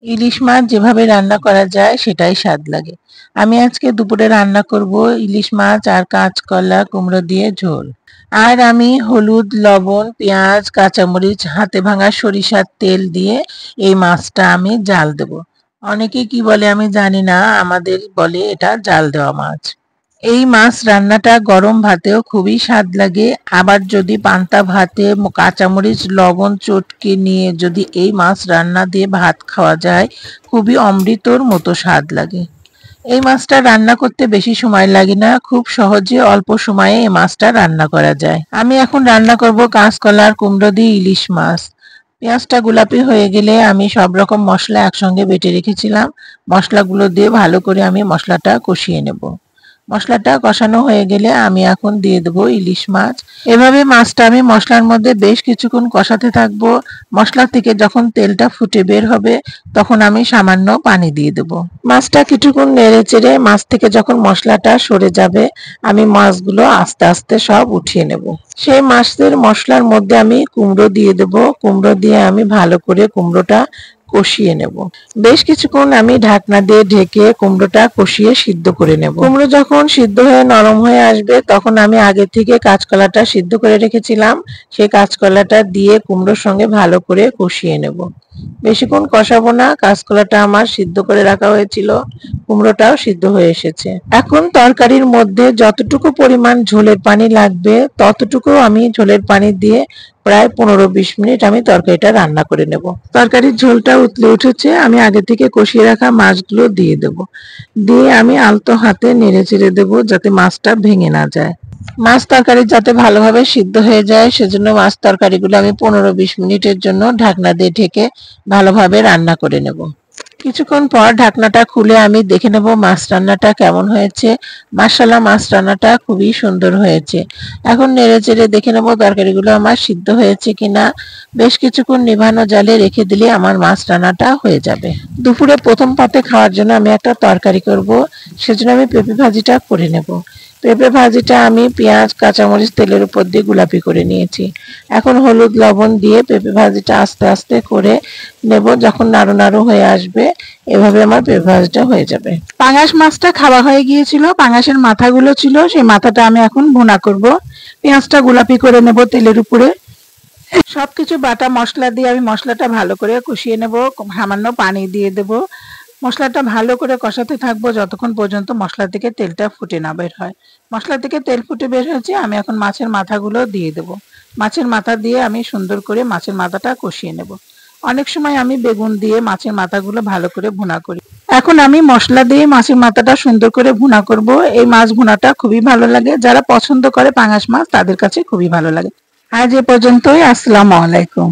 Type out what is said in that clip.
ইলিশ মাছ যেভাবে রান্না করা যায় সেটাই স্বাদ লাগে। আমি আজকে দুপুরে রান্না করব ইলিশ মাছ আর কাঁচকলা কুমড়ো দিয়ে ঝোল। আর আমি হলুদ, লবণ, পেঁয়াজ, কাঁচামরিচ, হাতে ভাঙা সরিষার তেল দিয়ে এই মাছটা আমি জাল দেব। অনেকে কি বলে আমি জানি না, আমাদের বলে এটা জাল দেওয়া মাছ। এই মাছ রান্নাটা গরম ভাতেও খুবই স্বাদ লাগে। আবার যদি পান্তা ভাতে কাঁচামরিচ লবণ চটকে নিয়ে যদি এই মাছ রান্না দিয়ে ভাত খাওয়া যায়, খুবই অমৃতর মতো স্বাদ লাগে। এই মাছটা রান্না করতে বেশি সময় লাগে না, খুব সহজে অল্প সময়ে এই মাছটা রান্না করা যায়। আমি এখন রান্না করব কাঁচকলা আর কুমড়ো দিয়ে ইলিশ মাছ। পেঁয়াজটা গোলাপি হয়ে গেলে আমি সব রকম মশলা একসঙ্গে বেটে রেখেছিলাম, মশলাগুলো দিয়ে ভালো করে আমি মশলাটা কষিয়ে নেব। মশলাটা কষানো হয়ে গেলে আমি এখন দিয়ে দেবো ইলিশ মাছ। এভাবে মাছটা আমি মশলার মধ্যে বেশ কিছুক্ষণ কষাতে থাকবো। মশলা থেকে যখন তেলটা ফুটে বের হবে তখন আমি সামান্য পানি দিয়ে দেবো। মাছটা কিছুক্ষণ নেড়ে চেড়ে মাছ থেকে যখন মশলাটা সরে যাবে আমি মাছগুলো আস্তে আস্তে সব উঠিয়ে নেব। সেই মাছের মশলার মধ্যে আমি কুমড়ো দিয়ে দেবো। কুমড়ো দিয়ে আমি ভালো করে কুমড়োটা কষিয়ে নেব। বেশ কিছুক্ষণ আমি ঢাকনা দিয়ে ঢেকে কুমড়োটা কষিয়ে সিদ্ধ করে নেব। কুমড়ো যখন সিদ্ধ হয়ে নরম হয়ে আসবে তখন আমি আগে থেকে কাঁচকলাটা সিদ্ধ করে রেখেছিলাম, সেই কাঁচকলাটা দিয়ে কুমড়োর সঙ্গে ভালো করে কষিয়ে নেব। বেশিক্ষণ কষাবো না, কাঁচকলাটা আমার সিদ্ধ করে রাখা হয়েছিল, কুমড়োটাও সিদ্ধ হয়ে এসেছে। এখন তরকারির মধ্যে যতটুকু পরিমাণ ঝোলের পানি লাগবে ততটুকু আমি ঝোলের পানি দিয়ে প্রায় 15-20 মিনিট আমি তরকারিটা রান্না করে নেব। তরকারির ঝোলটা উতলে উঠেছে, আমি আগে থেকে কষিয়ে রাখা মাছগুলো দিয়ে দেব। দিয়ে আমি আলতো হাতে নেড়ে চেড়ে দেবো যাতে মাছটা ভেঙে না যায়। মাছ তরকারি যাতে ভালোভাবে সিদ্ধ হয়ে যায় সেজন্য মাছ তরকারিগুলো আমি 15-20 মিনিটের জন্য ঢাকনা দিয়ে ঢেকে ভালোভাবে রান্না করে নেব। কিছুক্ষণ পর ঢাকনাটা খুলে আমি দেখে নেব মাছ রান্নাটা কেমন হয়েছে। মাশাআল্লাহ, মাছ রান্নাটা খুবই সুন্দর হয়েছে। এখন নেড়ে চেড়ে দেখে নেব তরকারিগুলো আমার সিদ্ধ হয়েছে কিনা। বেশ কিছুক্ষণ নিভানো জালে রেখে দিলে আমার মাছ রান্নাটা হয়ে যাবে। দুপুরে প্রথম পাতে খাওয়ার জন্য আমি একটা তরকারি করব, সেজন্য আমি পেঁপে ভাজিটা করে নেব। পেঁপে ভাজিটা আমি পেঁয়াজ কাঁচামরিচ তেলের উপর দিয়ে গোলাপি করে নিয়েছি। এখন হলুদ লবণ দিয়ে পেঁপে ভাজিটা আস্তে আস্তে করে নেব। যখন নাড়ু নাড়ু হয়ে আসবে এভাবে আমার পেঁপে ভাজিটা হয়ে যাবে। পাঙাশ মাছটা খাওয়া হয়ে গিয়েছিল, পাঙাশের মাথাগুলো ছিল, সেই মাথাটা আমি এখন ভুনা করব। পেঁয়াজটা গোলাপি করে নেব তেলের উপরে। সবকিছু বাটা মশলা দিয়ে আমি মশলাটা ভালো করে কষিয়ে নেব, সামান্য পানি দিয়ে দেব। মশলাটা ভালো করে কষাতে থাকবো যতক্ষণ পর্যন্ত মশলা থেকে তেলটা ফুটে না বের হয়। মশলা থেকে তেল ফুটে বের হয়েছে, আমি এখন মাছের মাথাগুলো দিয়ে দেব। মাছের মাথা দিয়ে আমি সুন্দর করে মাছের মাথাটা কষিয়ে নেব। অনেক সময় আমি বেগুন দিয়ে মাছের মাথাগুলো ভালো করে ভুনা করি। এখন আমি মশলা দিয়ে মাছের মাথাটা সুন্দর করে ভুনা করব। এই মাছ ভুনাটা খুবই ভালো লাগে, যারা পছন্দ করে পাঙাশ মাছ তাদের কাছে খুবই ভালো লাগে। আজ এ পর্যন্তই। আসসালামু আলাইকুম।